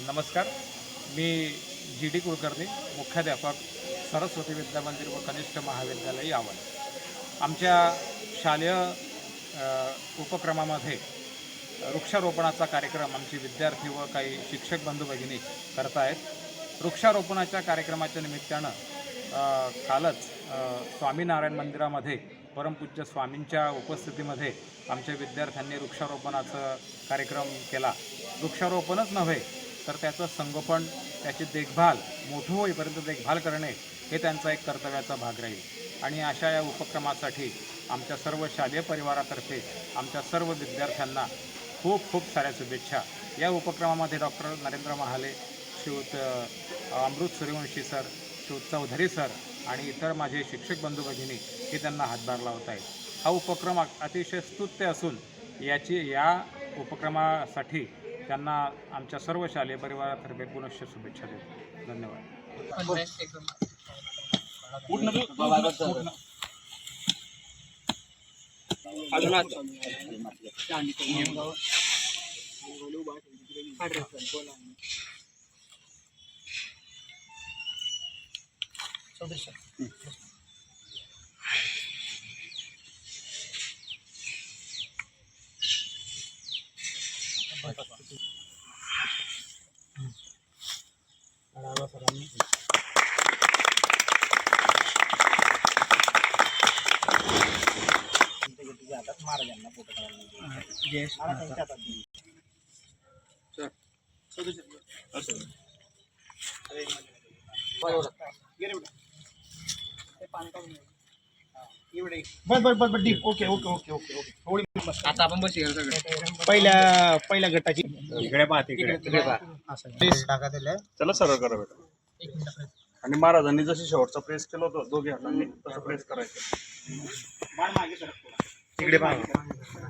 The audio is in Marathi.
नमस्कार. मी जी डी कुलकर्णी, मुख्याध्यापक, सरस्वती विद्यामंदिर व कनिष्ठ महाविद्यालय यावल. आमच्या शालेय उपक्रमामध्ये वृक्षारोपणाचा कार्यक्रम आमचे विद्यार्थी व काही शिक्षक बंधू भगिनी करत आहेत. वृक्षारोपणाच्या कार्यक्रमाच्या निमित्तानं कालच स्वामीनारायण मंदिरामध्ये परमपूज्य स्वामींच्या उपस्थितीमध्ये आमच्या विद्यार्थ्यांनी वृक्षारोपणाचा कार्यक्रम केला. वृक्षारोपणच नव्हे तर त्याचं संगोपन, त्याची देखभाल, मोठं होईपर्यंत देखभाल करणे हे त्यांचा एक कर्तव्याचा भाग राहील. आणि अशा या उपक्रमासाठी आमच्या सर्व शालेय परिवारातर्फे आमच्या सर्व विद्यार्थ्यांना खूप खूप साऱ्या शुभेच्छा. या उपक्रमामध्ये डॉक्टर नरेंद्र महाले, श्रीयुत अमृत सूर्यवंशी सर, श्रीयुत चौधरी सर आणि इतर माझे शिक्षक बंधू भगिनी हे त्यांना हातभार लावत आहेत. हा उपक्रम अतिशय स्तुत्य असून या उपक्रमासाठी त्यांना आमच्या सर्व शालेय परिवारातर्फे पुनश्च शुभेच्छा देतो. धन्यवाद. आता आपण बस पहिल्या गटाची इकडे पाहते चला सरळ करा बेटा. आणि महाराजांनी जशी शेवटचा प्रेस केला होता दोघे हातांनी तसं प्रेस करायचं. इकडे पहा.